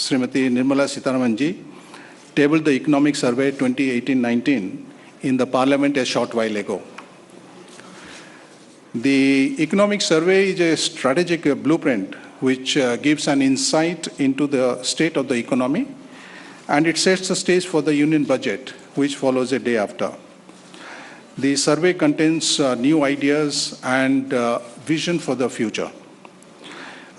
Srimati Nirmala Sitharaman ji, tabled the Economic Survey 2018-19 in the Parliament a short while ago. The Economic Survey is a strategic blueprint which gives an insight into the state of the economy, and it sets the stage for the Union budget, which follows a day after. The survey contains new ideas and vision for the future.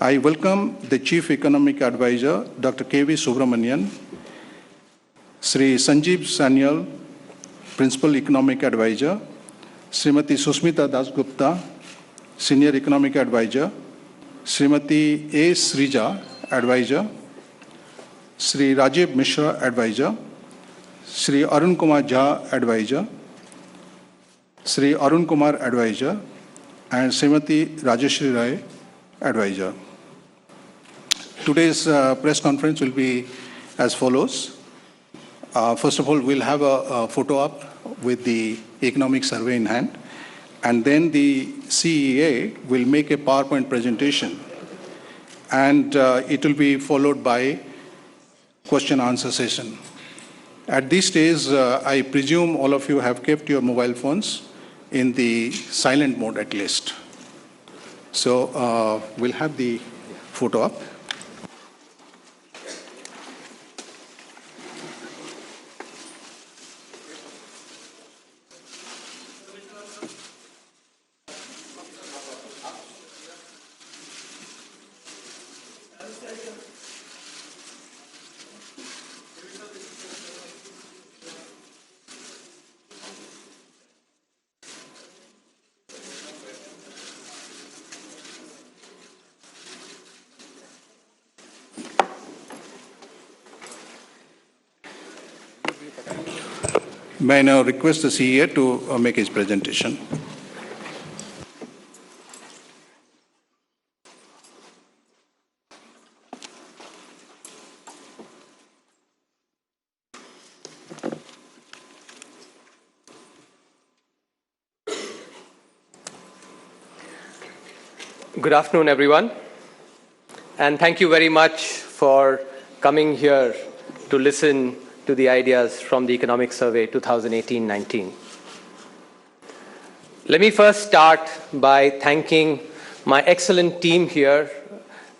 I welcome the Chief Economic Advisor, Dr. K.V. Subramanian, Sri Sanjeev Sanyal, Principal Economic Advisor, Srimati Susmita Dasgupta, Senior Economic Advisor, Srimati A. Srija, Advisor, Sri Rajiv Mishra, Advisor, Sri Arun Kumar Jha, Advisor, Sri Arun Kumar, Advisor, and Srimati Rajeshri Rai, Advisor. Today's press conference will be as follows. First of all, we'll have a photo up with the economic survey in hand, and then the CEA will make a PowerPoint presentation, and it will be followed by question-answer session. At this stage, I presume all of you have kept your mobile phones in the silent mode at least. So we'll have the photo up. May I now request the CEA to make his presentation. Good afternoon, everyone, and thank you very much for coming here to listen to the ideas from the Economic Survey 2018-19. Let me first start by thanking my excellent team here,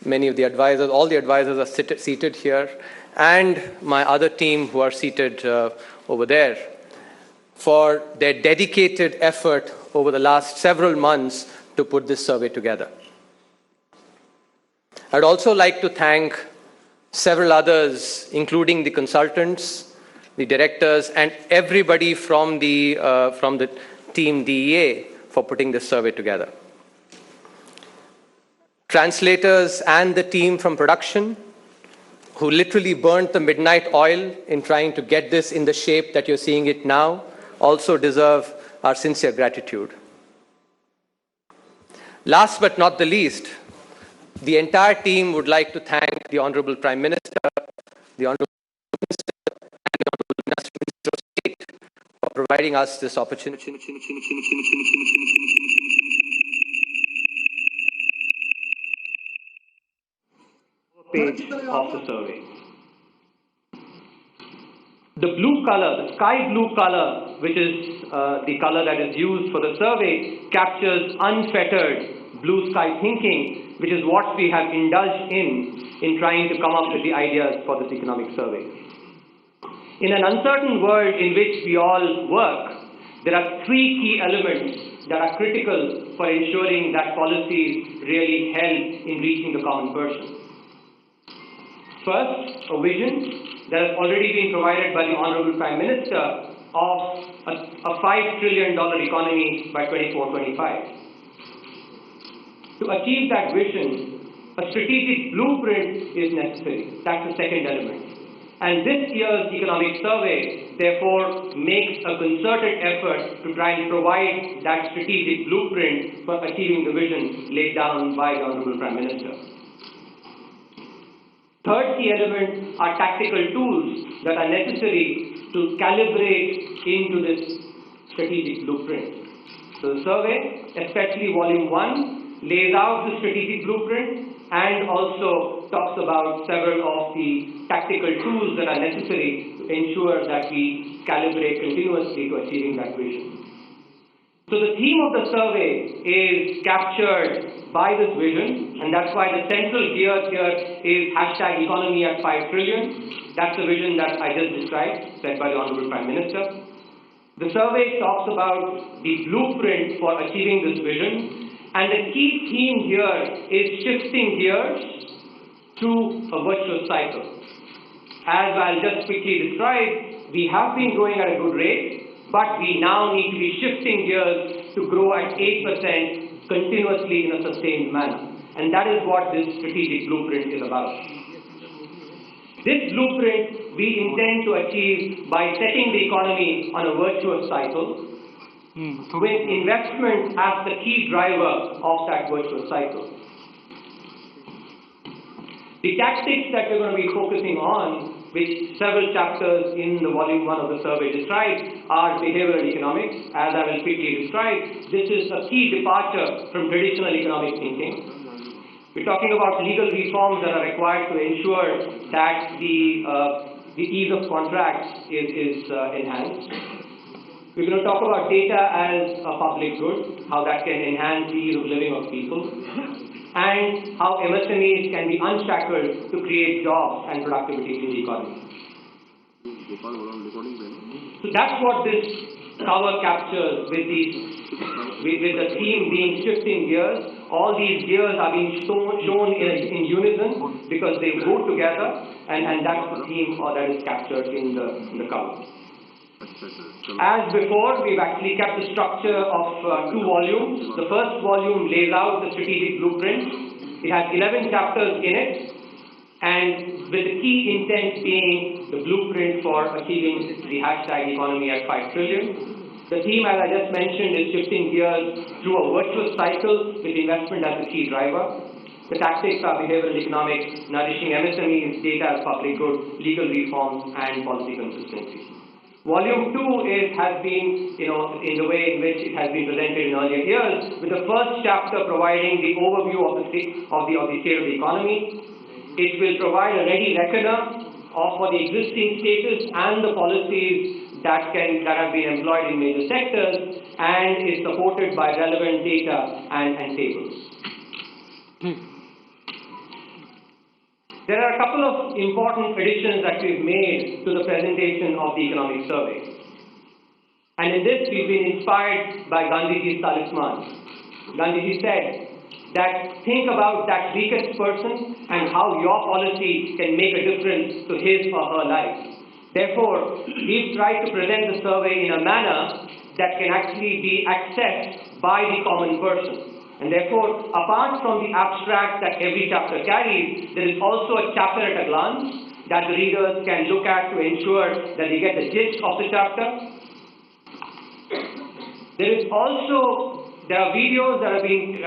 many of the advisors, all the advisors are seated here, and my other team who are seated over there, for their dedicated effort over the last several months to put this survey together. I'd also like to thank several others, including the consultants, the directors, and everybody from the team DEA for putting this survey together. Translators and the team from production, who literally burnt the midnight oil in trying to get this in the shape that you're seeing it now, also deserve our sincere gratitude. Last but not the least, the entire team would like to thank the Honorable Prime Minister, the Honorable Minister, and the Honorable Minister of State for providing us this opportunity. Page of the survey. The blue color, the sky blue color, which is the color that is used for the survey, captures unfettered blue sky thinking, which is what we have indulged in trying to come up with the ideas for this economic survey. In an uncertain world in which we all work, there are three key elements that are critical for ensuring that policies really help in reaching the common person. First, a vision that has already been provided by the Honorable Prime Minister of a $5 trillion economy by 2024-25. To achieve that vision, a strategic blueprint is necessary. That's the second element. And this year's economic survey, therefore, makes a concerted effort to try and provide that strategic blueprint for achieving the vision laid down by the Honorable Prime Minister. Third key element are tactical tools that are necessary to calibrate into this strategic blueprint. So the survey, especially Volume 1, lays out the strategic blueprint, and also talks about several of the tactical tools that are necessary to ensure that we calibrate continuously to achieving that vision. So the theme of the survey is captured by this vision, and that's why the central gear here is hashtag economy at 5 trillion. That's the vision that I just described, set by the Honorable Prime Minister. The survey talks about the blueprint for achieving this vision, and the key theme here is shifting gears through a virtuous cycle. As I'll just quickly describe, we have been growing at a good rate, but we now need to be shifting gears to grow at 8% continuously in a sustained manner. And that is what this strategic blueprint is about. This blueprint we intend to achieve by setting the economy on a virtuous cycle, with investment as the key driver of that virtuous cycle. The tactics that we're going to be focusing on, which several chapters in the volume 1 of the survey describe, are behavioral economics. As I will quickly describe, this is a key departure from traditional economic thinking. We're talking about legal reforms that are required to ensure that the ease of contracts is enhanced. We're going to talk about data as a public good, how that can enhance the ease of living of people, and how MSMEs can be unshackled to create jobs and productivity in the economy. So that's what this cover captures with the theme being shifting gears. All these gears are being shown in unison because they go together, and that's the theme that is captured in the cover. As before, we've actually kept the structure of 2 volumes. The first volume lays out the strategic blueprint. It has 11 chapters in it, and with the key intent being the blueprint for achieving the hashtag economy at 5 trillion. The theme, as I just mentioned, is shifting gears through a virtuous cycle with investment as the key driver. The tactics are behavioral economics, nourishing MSMEs, data as public good, legal reforms, and policy consistency. Volume 2 has been, in the way in which it has been presented in earlier years, with the first chapter providing the overview of the state of the economy. It will provide a ready reckoner for the existing status and the policies that have been employed in major sectors, and is supported by relevant data and tables. There are a couple of important additions that we've made to the presentation of the economic survey. And in this, we've been inspired by Gandhiji's talisman. Gandhiji said that think about that weakest person and how your policy can make a difference to his or her life. Therefore, we've tried to present the survey in a manner that can actually be accessed by the common person. And therefore, apart from the abstract that every chapter carries, there is also a chapter at a glance that the readers can look at to ensure that they get the gist of the chapter. There are videos that have been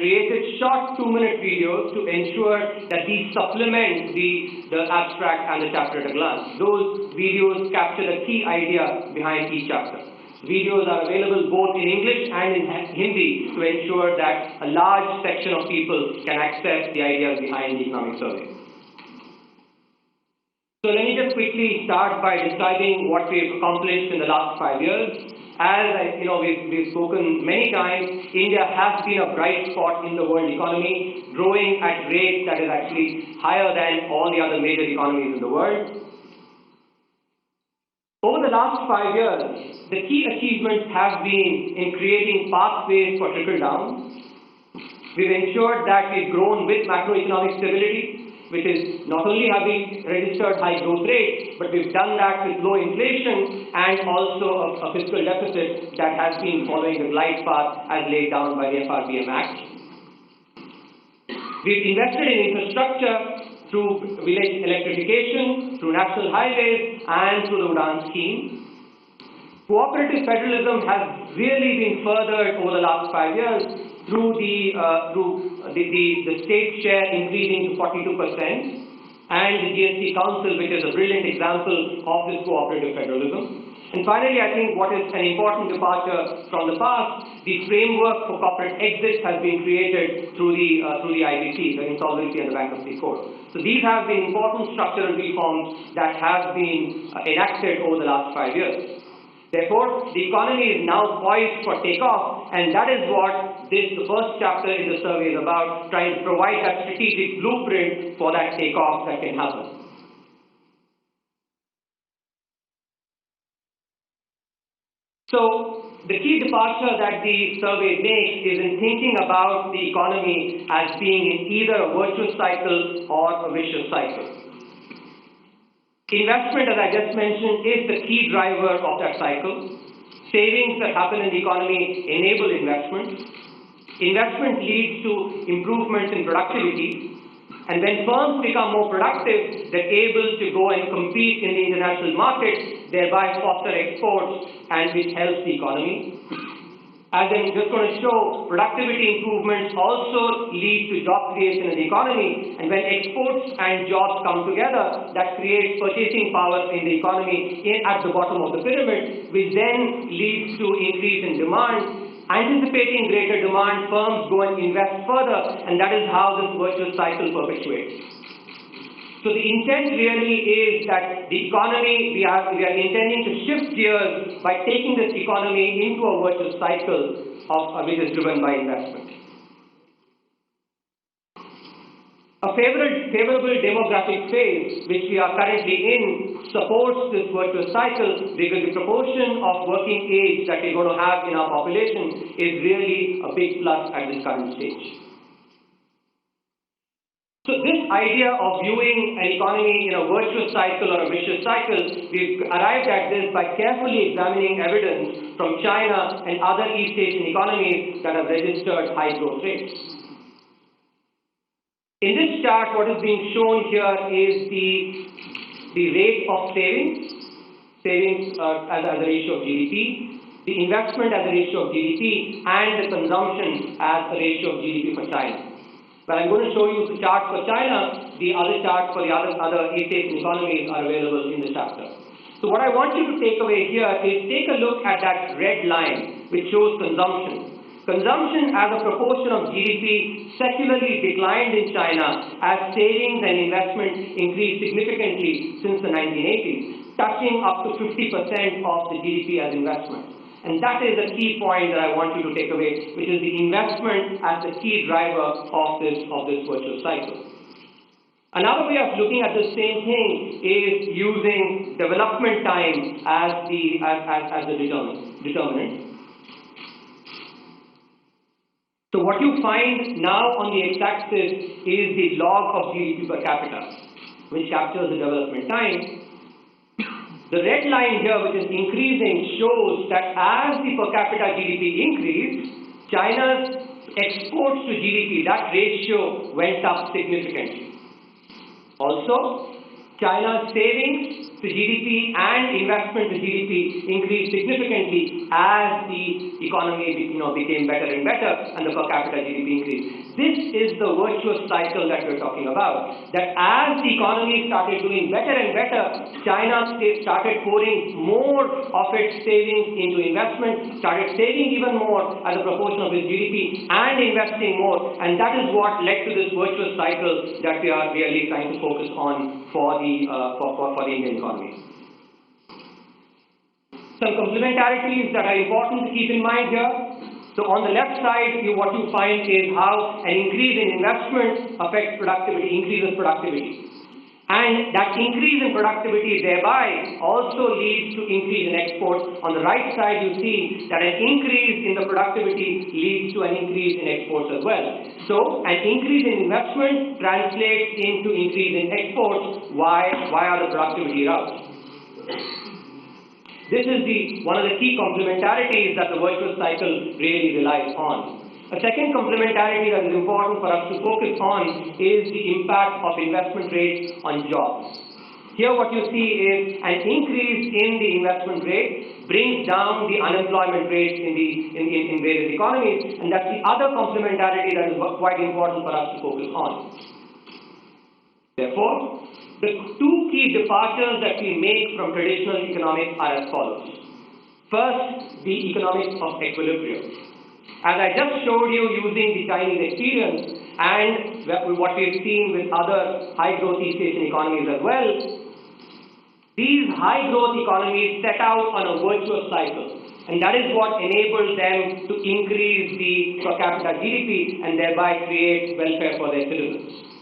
created, short 2-minute videos, to ensure that these supplement the abstract and the chapter at a glance. Those videos capture the key idea behind each chapter. Videos are available both in English and in Hindi to ensure that a large section of people can access the ideas behind the economic survey. So let me just quickly start by describing what we've accomplished in the last 5 years. As we've spoken many times, India has been a bright spot in the world economy, growing at rates that is actually higher than all the other major economies in the world. Over the last 5 years, the key achievements have been in creating pathways for trickle-down. We've ensured that we've grown with macroeconomic stability, which is not only have we registered high growth rates, but we've done that with low inflation and also a fiscal deficit that has been following the glide path as laid down by the FRBM Act. We've invested in infrastructure through village electrification, through national highways, and through the UDAN scheme. Cooperative federalism has really been furthered over the last 5 years through the state share increasing to 42%, and the GST Council, which is a brilliant example of this cooperative federalism. And finally, I think what is an important departure from the past, the framework for corporate exits has been created through the IBC, the Insolvency and the Bankruptcy Code. So these have been important structural reforms that have been enacted over the last 5 years. Therefore, the economy is now poised for takeoff, and that is what the first chapter in the survey is about, trying to provide that strategic blueprint for that takeoff that can happen. So, the key departure that the survey makes is in thinking about the economy as being in either a virtuous cycle or a vicious cycle. Investment, as I just mentioned, is the key driver of that cycle. Savings that happen in the economy enable investment. Investment leads to improvements in productivity. And when firms become more productive, they're able to go and compete in the international markets, thereby foster exports, and which helps the economy. As I'm just going to show, productivity improvements also lead to job creation in the economy, and when exports and jobs come together, that creates purchasing power in the economy at the bottom of the pyramid, which then leads to increase in demand. Anticipating greater demand, firms go and invest further, and that is how this virtuous cycle perpetuates. So the intent really is that the economy, we are intending to shift gears by taking this economy into a virtuous cycle which is driven by investment. A favorable demographic phase, which we are currently in, supports this virtuous cycle because the proportion of working age that we're going to have in our population is really a big plus at this current stage. So this idea of viewing an economy in a virtuous cycle or a vicious cycle, we've arrived at this by carefully examining evidence from China and other East Asian economies that have registered high growth rates. In this chart, what is being shown here is the rate of savings as a ratio of GDP, the investment as a ratio of GDP, and the consumption as a ratio of GDP for China. But I'm going to show you the chart for China. The other charts for the other East Asian economies are available in the chapter. So what I want you to take away here is take a look at that red line which shows consumption. Consumption as a proportion of GDP secularly declined in China as savings and investment increased significantly since the 1980s, touching up to 50% of the GDP as investment. And that is a key point that I want you to take away, which is the investment as the key driver of this virtuous cycle. Another way of looking at the same thing is using development time as the determinant. So what you find now on the x-axis is the log of GDP per capita, which captures the development time. The red line here, which is increasing, shows that as the per capita GDP increased, China's exports to GDP, that ratio went up significantly. Also, China's savings to GDP and investment to GDP increased significantly as the economy became better and better and the per capita GDP increased. This is the virtuous cycle that we're talking about. That as the economy started doing better and better, China started pouring more of its savings into investment, started saving even more as a proportion of its GDP and investing more. And that is what led to this virtuous cycle that we are really trying to focus on for the Indian economy. Some complementarities that are important to keep in mind here. So on the left side, what you find is how an increase in investment affects productivity, increases productivity. And that increase in productivity thereby also leads to increase in exports. On the right side, you see that an increase in the productivity leads to an increase in exports as well. So an increase in investment translates into increase in exports via the productivity route. This is one of the key complementarities that the virtuous cycle really relies on. A second complementarity that is important for us to focus on is the impact of investment rates on jobs. Here what you see is an increase in the investment rate brings down the unemployment rate in various economies, and that's the other complementarity that is quite important for us to focus on. Therefore, The two key departures that we make from traditional economics are as follows. First, the economics of equilibrium. As I just showed you using the Chinese experience and what we've seen with other high-growth East Asian economies as well, these high-growth economies set out on a virtuous cycle. And that is what enables them to increase the per capita GDP and thereby create welfare for their citizens.